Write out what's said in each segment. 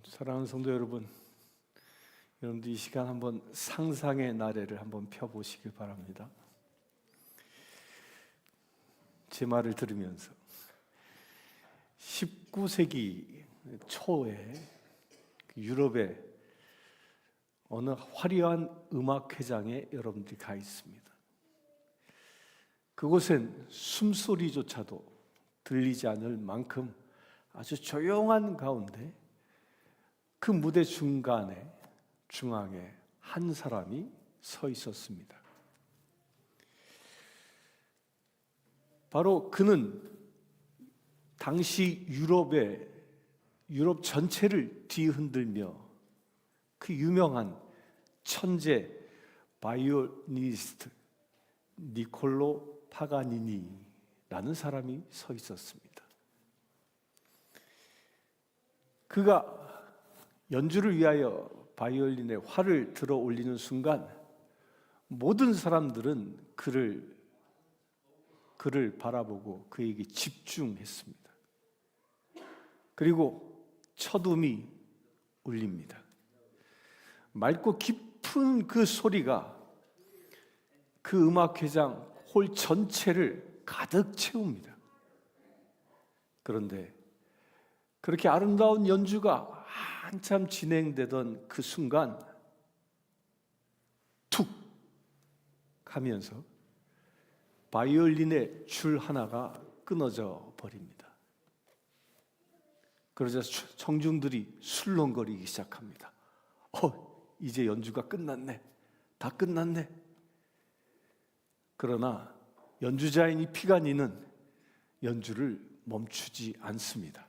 사랑하는 성도 여러분, 여러분들 이 시간 한번 상상의 나래를 한번 펴보시길 바랍니다. 제 말을 들으면서 19세기 초에 유럽의 어느 화려한 음악회장에 여러분들이 가 있습니다. 그곳엔 숨소리조차도 들리지 않을 만큼 아주 조용한 가운데 그 무대 중간에 중앙에 한 사람이 서 있었습니다. 바로 그는 당시 유럽 전체를 뒤흔들며 그 유명한 천재 바이올리니스트 니콜로 파가니니라는 사람이 서 있었습니다. 그가 연주를 위하여 바이올린에 활을 들어 올리는 순간 모든 사람들은 그를 바라보고 그에게 집중했습니다. 그리고 첫 음이 울립니다. 맑고 깊은 그 소리가 그 음악회장 홀 전체를 가득 채웁니다. 그런데 그렇게 아름다운 연주가 한참 진행되던 그 순간 툭 하면서 바이올린의 줄 하나가 끊어져 버립니다. 그러자 청중들이 술렁거리기 시작합니다. 이제 연주가 끝났네. 다 끝났네. 그러나 연주자인 이 피가니는 연주를 멈추지 않습니다.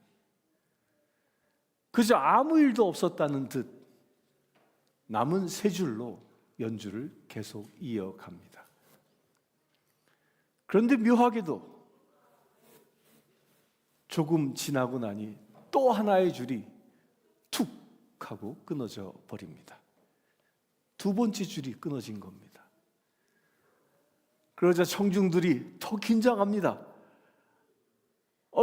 그저 아무 일도 없었다는 듯 남은 세 줄로 연주를 계속 이어갑니다. 그런데 묘하게도 조금 지나고 나니 또 하나의 줄이 툭 하고 끊어져 버립니다. 두 번째 줄이 끊어진 겁니다. 그러자 청중들이 더 긴장합니다.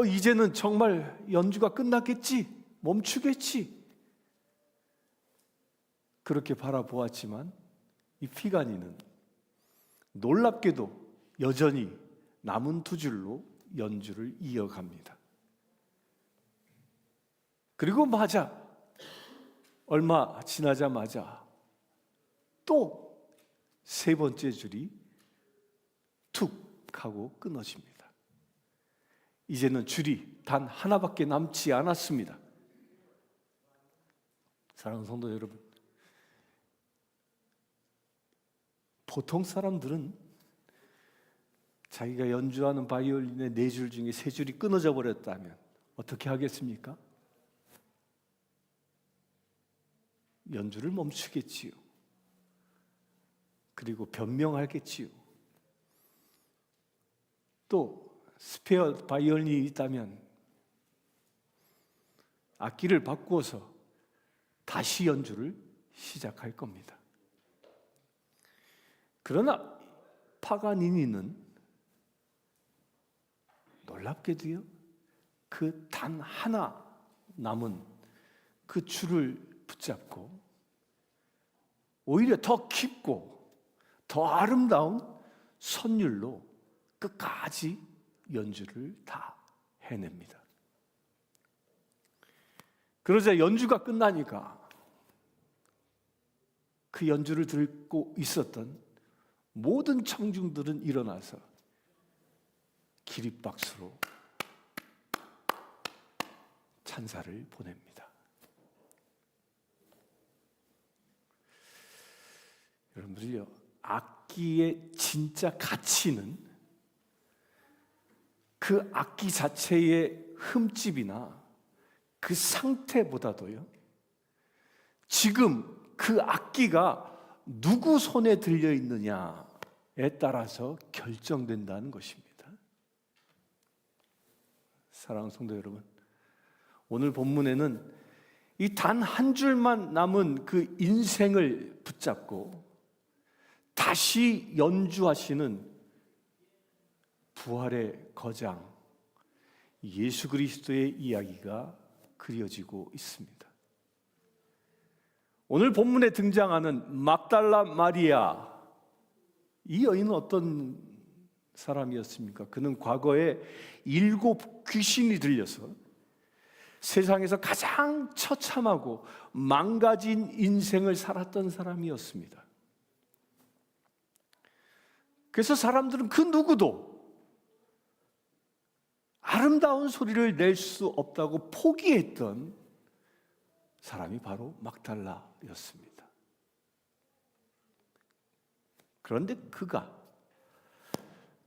이제는 정말 연주가 끝났겠지? 멈추겠지? 그렇게 바라보았지만 이 피가니는 놀랍게도 여전히 남은 두 줄로 연주를 이어갑니다. 그리고 얼마 지나자마자 또 세 번째 줄이 툭 하고 끊어집니다. 이제는 줄이 단 하나밖에 남지 않았습니다. 사랑하는 성도 여러분, 보통 사람들은 자기가 연주하는 바이올린의 네 줄 중에 세 줄이 끊어져 버렸다면 어떻게 하겠습니까? 연주를 멈추겠지요. 그리고 변명하겠지요. 또 스페어 바이올린이 있다면 악기를 바꾸어서 다시 연주를 시작할 겁니다. 그러나 파가니니는 놀랍게도요, 그 단 하나 남은 그 줄을 붙잡고 오히려 더 깊고 더 아름다운 선율로 끝까지 연주를 다 해냅니다. 그러자 연주가 끝나니까 그 연주를 듣고 있었던 모든 청중들은 일어나서 기립박수로 찬사를 보냅니다. 여러분들이요, 악기의 진짜 가치는 그 악기 자체의 흠집이나 그 상태보다도요, 지금 그 악기가 누구 손에 들려 있느냐에 따라서 결정된다는 것입니다. 사랑하는 성도 여러분, 오늘 본문에는 이 단 한 줄만 남은 그 인생을 붙잡고 다시 연주하시는 부활의 거장 예수 그리스도의 이야기가 그려지고 있습니다. 오늘 본문에 등장하는 막달라 마리아, 이 여인은 어떤 사람이었습니까? 그는 과거에 7 귀신이 들려서 세상에서 가장 처참하고 망가진 인생을 살았던 사람이었습니다. 그래서 사람들은 그 누구도 아름다운 소리를 낼 수 없다고 포기했던 사람이 바로 막달라였습니다. 그런데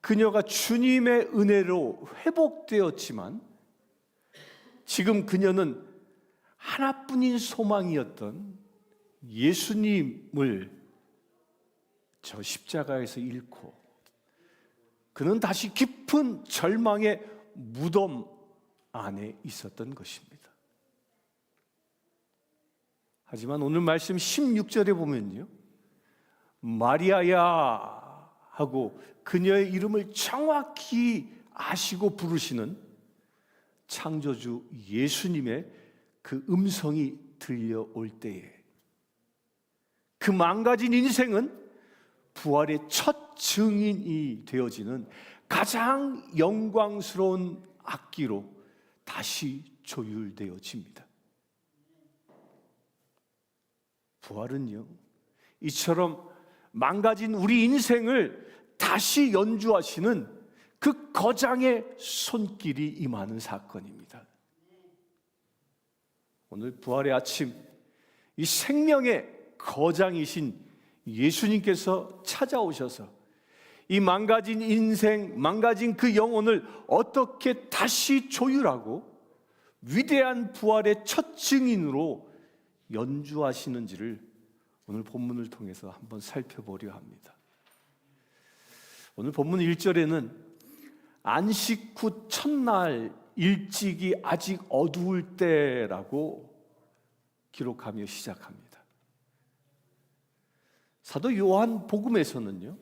그녀가 주님의 은혜로 회복되었지만 지금 그녀는 하나뿐인 소망이었던 예수님을 저 십자가에서 잃고 그는 다시 깊은 절망의 무덤 안에 있었던 것입니다. 하지만 오늘 말씀 16절에 보면요, 마리아야 하고 그녀의 이름을 정확히 아시고 부르시는 창조주 예수님의 그 음성이 들려올 때에 그 망가진 인생은 부활의 첫 증인이 되어지는 가장 영광스러운 악기로 다시 조율되어집니다. 부활은요, 이처럼 망가진 우리 인생을 다시 연주하시는 그 거장의 손길이 임하는 사건입니다. 오늘 부활의 아침, 이 생명의 거장이신 예수님께서 찾아오셔서 이 망가진 인생, 망가진 그 영혼을 어떻게 다시 조율하고 위대한 부활의 첫 증인으로 연주하시는지를 오늘 본문을 통해서 한번 살펴보려 합니다. 오늘 본문 1절에는 안식 후 첫날 일찍이 아직 어두울 때라고 기록하며 시작합니다. 사도 요한 복음에서는요,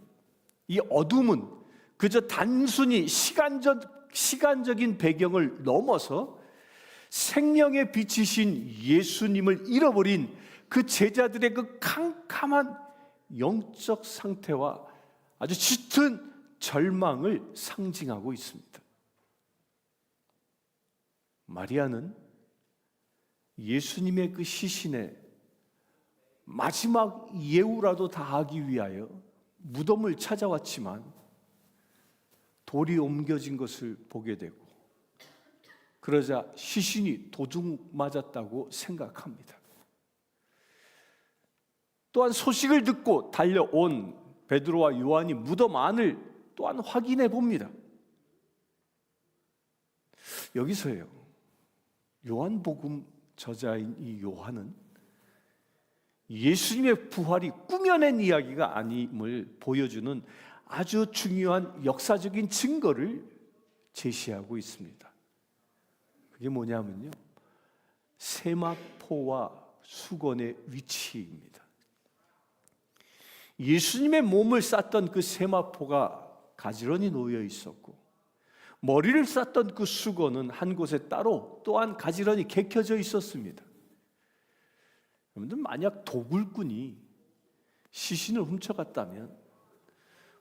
이 어둠은 그저 단순히 시간적인 배경을 넘어서 생명의 빛이신 예수님을 잃어버린 그 제자들의 그 캄캄한 영적 상태와 아주 짙은 절망을 상징하고 있습니다. 마리아는 예수님의 그 시신에 마지막 예우라도 다하기 위하여 무덤을 찾아왔지만 돌이 옮겨진 것을 보게 되고 그러자 시신이 도둑 맞았다고 생각합니다. 또한 소식을 듣고 달려온 베드로와 요한이 무덤 안을 또한 확인해 봅니다. 여기서요, 요한복음 저자인 이 요한은 예수님의 부활이 꾸며낸 이야기가 아님을 보여주는 아주 중요한 역사적인 증거를 제시하고 있습니다. 그게 뭐냐면요, 세마포와 수건의 위치입니다. 예수님의 몸을 쌌던 그 세마포가 가지런히 놓여 있었고 머리를 쌌던 그 수건은 한 곳에 따로 또한 가지런히 개켜져 있었습니다. 여러분들, 만약 도굴꾼이 시신을 훔쳐갔다면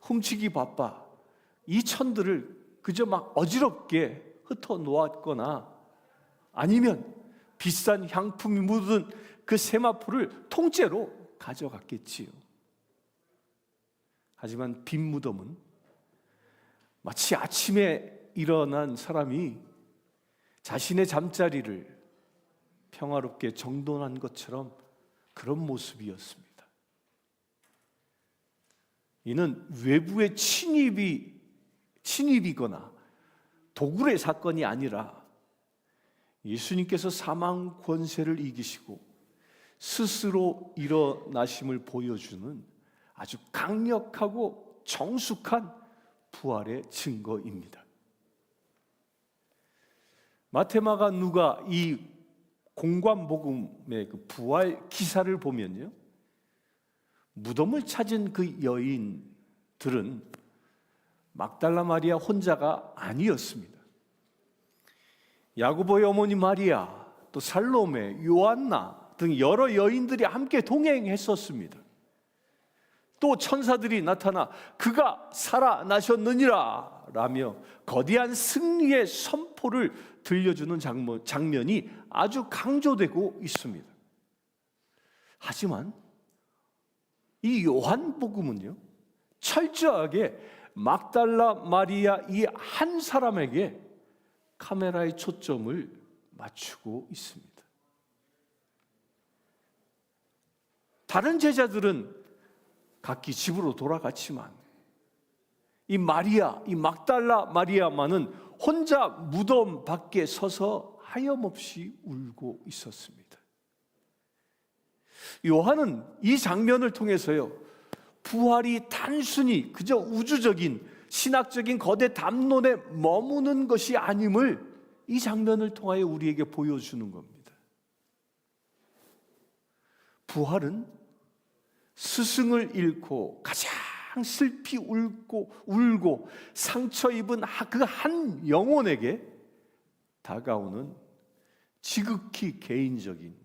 훔치기 바빠 이 천들을 그저 막 어지럽게 흩어 놓았거나 아니면 비싼 향품이 묻은 그 세마포를 통째로 가져갔겠지요. 하지만 빈 무덤은 마치 아침에 일어난 사람이 자신의 잠자리를 평화롭게 정돈한 것처럼 그런 모습이었습니다. 이는 외부의 침입이거나 도굴의 사건이 아니라 예수님께서 사망 권세를 이기시고 스스로 일어나심을 보여주는 아주 강력하고 정숙한 부활의 증거입니다. 마태, 마가, 누가 이 공관복음의 그 부활 기사를 보면요, 무덤을 찾은 그 여인들은 막달라 마리아 혼자가 아니었습니다. 야고보의 어머니 마리아, 또 살로메, 요한나, 등 여러 여인들이 함께 동행했었습니다. 또 천사들이 나타나 그가 살아나셨느니라 라며 거대한 승리의 선포를 들려주는 장면이 아주 강조되고 있습니다. 하지만 이 요한복음은요, 철저하게 막달라 마리아 이 한 사람에게 카메라의 초점을 맞추고 있습니다. 다른 제자들은 각기 집으로 돌아갔지만 이 마리아, 이 막달라 마리아만은 혼자 무덤 밖에 서서 하염없이 울고 있었습니다. 요한은 이 장면을 통해서요, 부활이 단순히 그저 우주적인 신학적인 거대 담론에 머무는 것이 아님을 이 장면을 통하여 우리에게 보여주는 겁니다. 부활은 스승을 잃고 가장 슬피 울고 상처 입은 그 한 영혼에게 다가오는 지극히 개인적인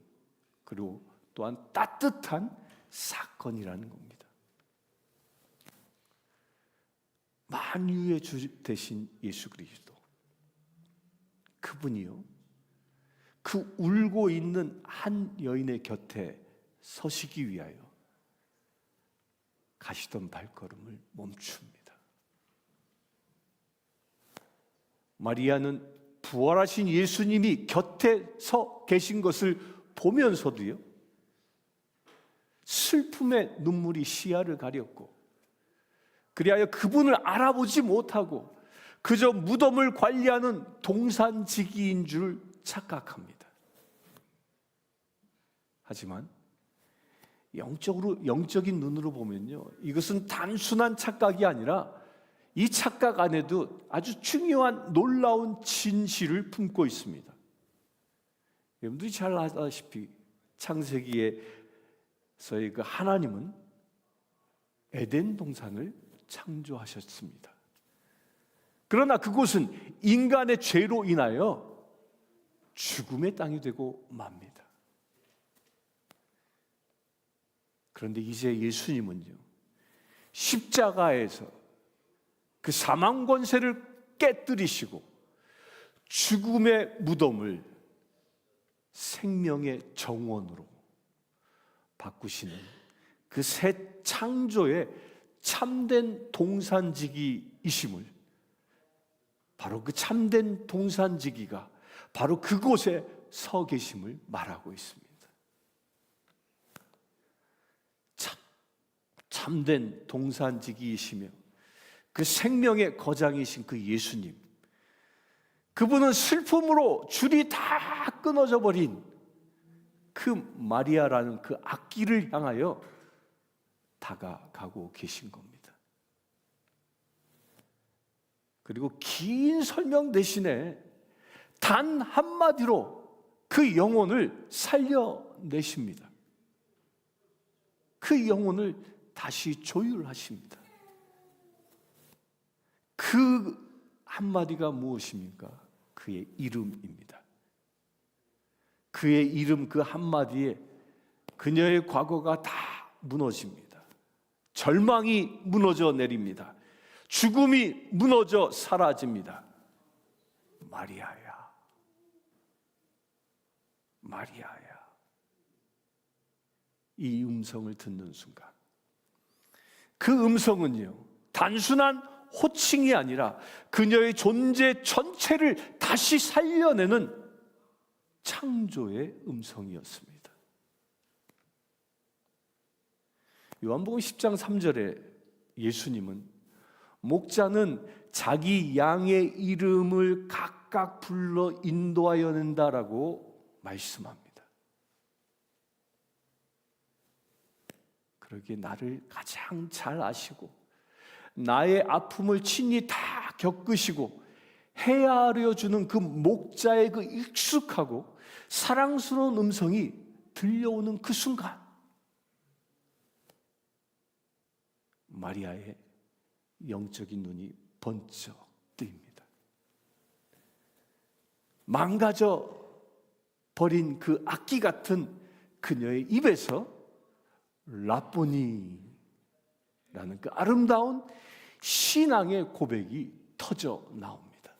그리고 또한 따뜻한 사건이라는 겁니다. 만유의 주 대신 예수 그리스도, 그분이요, 그 울고 있는 한 여인의 곁에 서시기 위하여 가시던 발걸음을 멈춥니다. 마리아는 부활하신 예수님이 곁에 서 계신 것을 보면서도요, 슬픔의 눈물이 시야를 가렸고, 그리하여 그분을 알아보지 못하고 그저 무덤을 관리하는 동산지기인 줄 착각합니다. 하지만 영적인 눈으로 보면요, 이것은 단순한 착각이 아니라 이 착각 안에도 아주 중요한 놀라운 진실을 품고 있습니다. 여러분들이 잘 아다시피 창세기에서의 그 하나님은 에덴 동산을 창조하셨습니다. 그러나 그곳은 인간의 죄로 인하여 죽음의 땅이 되고 맙니다. 그런데 이제 예수님은요, 십자가에서 그 사망 권세를 깨뜨리시고 죽음의 무덤을 생명의 정원으로 바꾸시는 그 새 창조의 참된 동산지기이심을, 바로 그 참된 동산지기가 바로 그곳에 서 계심을 말하고 있습니다. 참된 동산지기이시며 그 생명의 거장이신 그 예수님, 그분은 슬픔으로 줄이 다 끊어져 버린 그 마리아라는 그 악기를 향하여 다가가고 계신 겁니다. 그리고 긴 설명 대신에 단 한마디로 그 영혼을 살려내십니다. 그 영혼을 다시 조율하십니다. 그 한마디가 무엇입니까? 그의 이름입니다. 그의 이름 그 한마디에 그녀의 과거가 다 무너집니다. 절망이 무너져 내립니다. 죽음이 무너져 사라집니다. 마리아야, 마리아야. 이 음성을 듣는 순간, 그 음성은요, 단순한 호칭이 아니라 그녀의 존재 전체를 다시 살려내는 창조의 음성이었습니다. 요한복음 10장 3절에 예수님은 목자는 자기 양의 이름을 각각 불러 인도하여 낸다라고 말씀합니다. 그러기에 나를 가장 잘 아시고 나의 아픔을 친히 다 겪으시고 헤아려 주는 그 목자의 그 익숙하고 사랑스러운 음성이 들려오는 그 순간, 마리아의 영적인 눈이 번쩍 뜨입니다. 망가져 버린 그 악기 같은 그녀의 입에서 라보니라는 그 아름다운 신앙의 고백이 터져 나옵니다.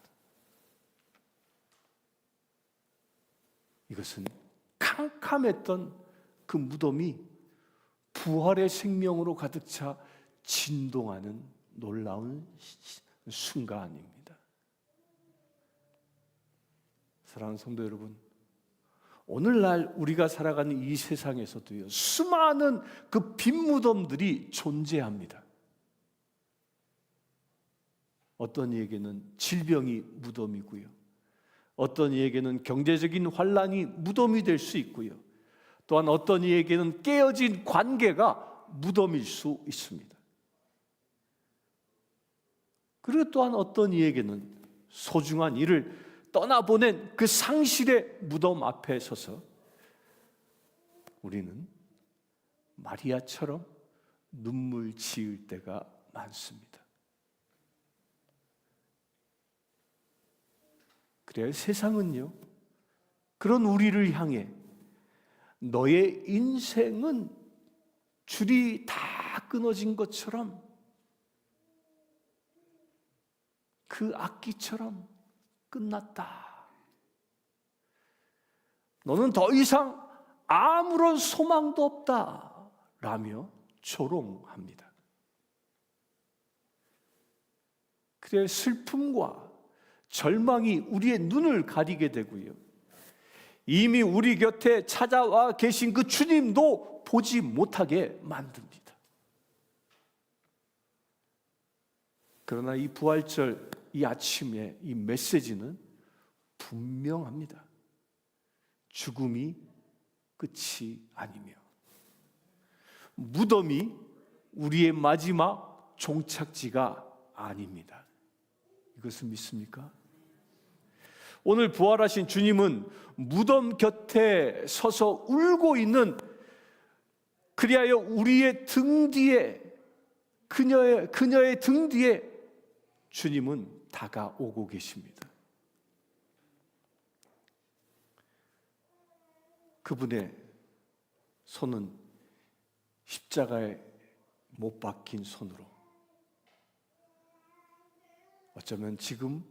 이것은 캄캄했던 그 무덤이 부활의 생명으로 가득 차 진동하는 놀라운 순간입니다. 사랑하는 성도 여러분, 오늘날 우리가 살아가는 이 세상에서도요, 수많은 그 빈 무덤들이 존재합니다. 어떤 이에게는 질병이 무덤이고요, 어떤 이에게는 경제적인 환란이 무덤이 될 수 있고요, 또한 어떤 이에게는 깨어진 관계가 무덤일 수 있습니다. 그리고 또한 어떤 이에게는 소중한 이를 떠나보낸 그 상실의 무덤 앞에 서서 우리는 마리아처럼 눈물 지을 때가 많습니다. 그래야 세상은요, 그런 우리를 향해 너의 인생은 줄이 다 끊어진 것처럼, 그 악기처럼 끝났다. 너는 더 이상 아무런 소망도 없다. 라며 조롱합니다. 그래, 슬픔과 절망이 우리의 눈을 가리게 되고요, 이미 우리 곁에 찾아와 계신 그 주님도 보지 못하게 만듭니다. 그러나 이 부활절 이 아침에 이 메시지는 분명합니다. 죽음이 끝이 아니며 무덤이 우리의 마지막 종착지가 아닙니다. 이것을 믿습니까? 오늘 부활하신 주님은 무덤 곁에 서서 울고 있는, 그리하여 우리의 등 뒤에, 그녀의 등 뒤에 주님은 다가오고 계십니다. 그분의 손은 십자가에 못 박힌 손으로, 어쩌면 지금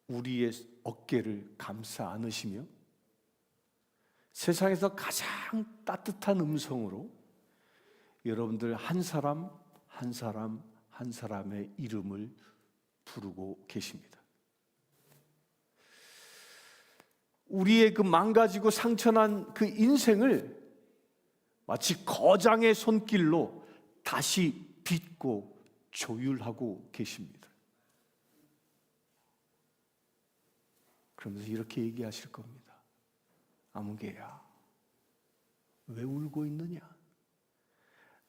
우리의 어깨를 감싸 안으시며 세상에서 가장 따뜻한 음성으로 여러분들 한 사람 한 사람 한 사람의 이름을 부르고 계십니다. 우리의 그 망가지고 상처난 그 인생을 마치 거장의 손길로 다시 빚고 조율하고 계십니다. 그러면서 이렇게 얘기하실 겁니다. 아무개야, 왜 울고 있느냐?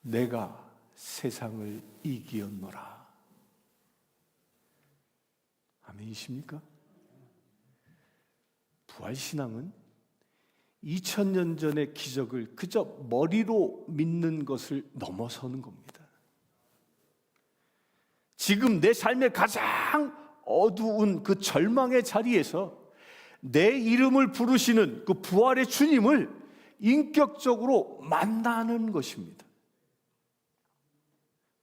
내가 세상을 이기었노라. 아멘이십니까? 부활신앙은 2000년 전의 기적을 그저 머리로 믿는 것을 넘어서는 겁니다. 지금 내 삶의 가장 어두운 그 절망의 자리에서 내 이름을 부르시는 그 부활의 주님을 인격적으로 만나는 것입니다.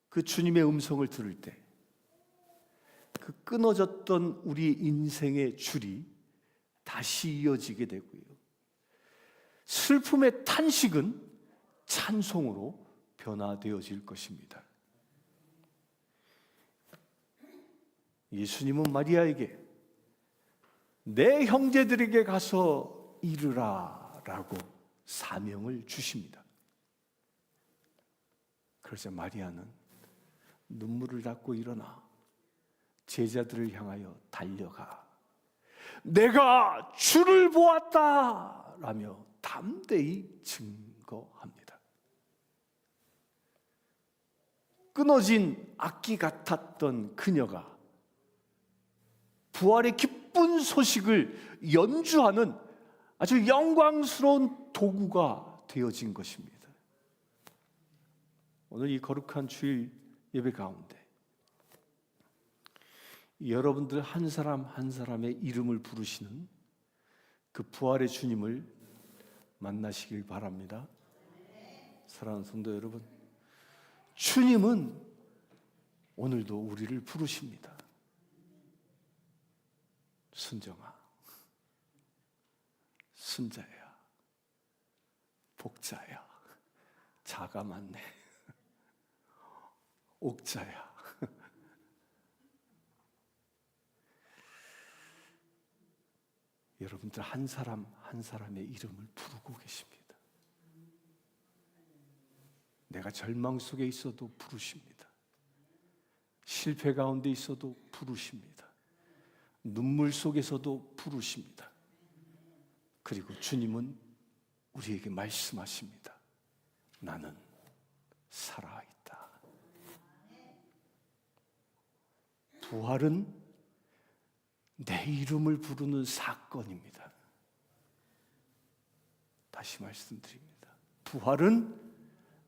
그 주님의 음성을 들을 때 그 끊어졌던 우리 인생의 줄이 다시 이어지게 되고요, 슬픔의 탄식은 찬송으로 변화되어질 것입니다. 예수님은 마리아에게 내 형제들에게 가서 이르라 라고 사명을 주십니다. 그래서 마리아는 눈물을 닦고 일어나 제자들을 향하여 달려가 내가 주를 보았다 라며 담대히 증거합니다. 끊어진 악기 같았던 그녀가 부활의 기쁜 소식을 연주하는 아주 영광스러운 도구가 되어진 것입니다. 오늘 이 거룩한 주일 예배 가운데 여러분들 한 사람 한 사람의 이름을 부르시는 그 부활의 주님을 만나시길 바랍니다. 사랑하는 성도 여러분, 주님은 오늘도 우리를 부르십니다. 순정아, 순자야, 복자야, 자가 많네, 옥자야. 여러분들 한 사람 한 사람의 이름을 부르고 계십니다. 내가 절망 속에 있어도 부르십니다. 실패 가운데 있어도 부르십니다. 눈물 속에서도 부르십니다. 그리고 주님은 우리에게 말씀하십니다. 나는 살아있다. 부활은 내 이름을 부르는 사건입니다. 다시 말씀드립니다. 부활은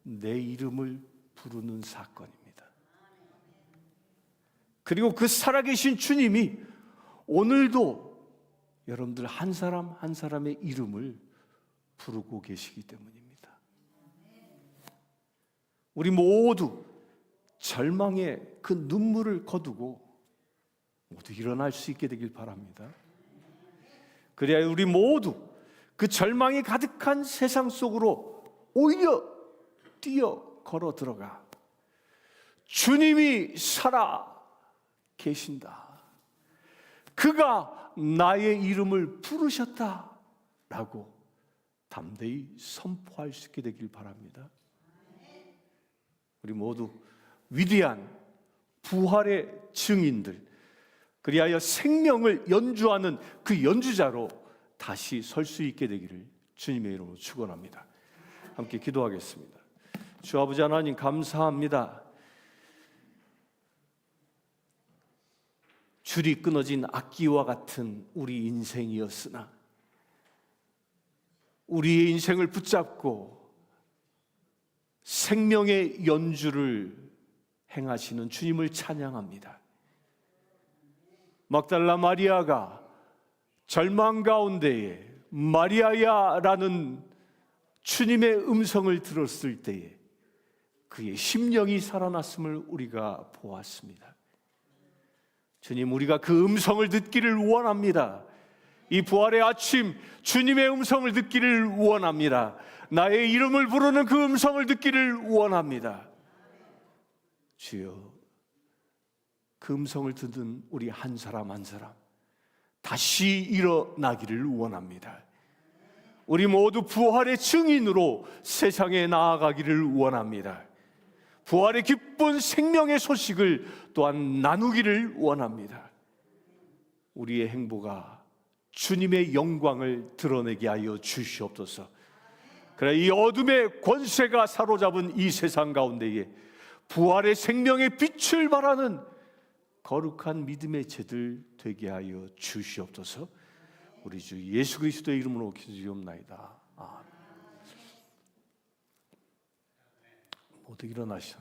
내 이름을 부르는 사건입니다. 그리고 그 살아계신 주님이 오늘도 여러분들 한 사람 한 사람의 이름을 부르고 계시기 때문입니다. 우리 모두 절망의 그 눈물을 거두고 모두 일어날 수 있게 되길 바랍니다. 그래야 우리 모두 그 절망이 가득한 세상 속으로 오히려 뛰어 걸어 들어가 주님이 살아 계신다, 그가 나의 이름을 부르셨다라고 담대히 선포할 수 있게 되길 바랍니다. 우리 모두 위대한 부활의 증인들, 그리하여 생명을 연주하는 그 연주자로 다시 설 수 있게 되기를 주님의 이름으로 축원합니다. 함께 기도하겠습니다. 주 아버지 하나님, 감사합니다. 줄이 끊어진 악기와 같은 우리 인생이었으나 우리의 인생을 붙잡고 생명의 연주를 행하시는 주님을 찬양합니다. 막달라 마리아가 절망 가운데에 마리아야라는 주님의 음성을 들었을 때에 그의 심령이 살아났음을 우리가 보았습니다. 주님, 우리가 그 음성을 듣기를 원합니다. 이 부활의 아침 주님의 음성을 듣기를 원합니다. 나의 이름을 부르는 그 음성을 듣기를 원합니다. 주여, 그 음성을 듣는 우리 한 사람 한 사람 다시 일어나기를 원합니다. 우리 모두 부활의 증인으로 세상에 나아가기를 원합니다. 부활의 기쁜 생명의 소식을 또한 나누기를 원합니다. 우리의 행보가 주님의 영광을 드러내게 하여 주시옵소서. 그래, 이 어둠의 권세가 사로잡은 이 세상 가운데에 부활의 생명의 빛을 발하는 거룩한 믿음의 제들 되게 하여 주시옵소서. 우리 주 예수 그리스도의 이름으로 기도드리옵나이다. 아멘. 모두 일어나시오.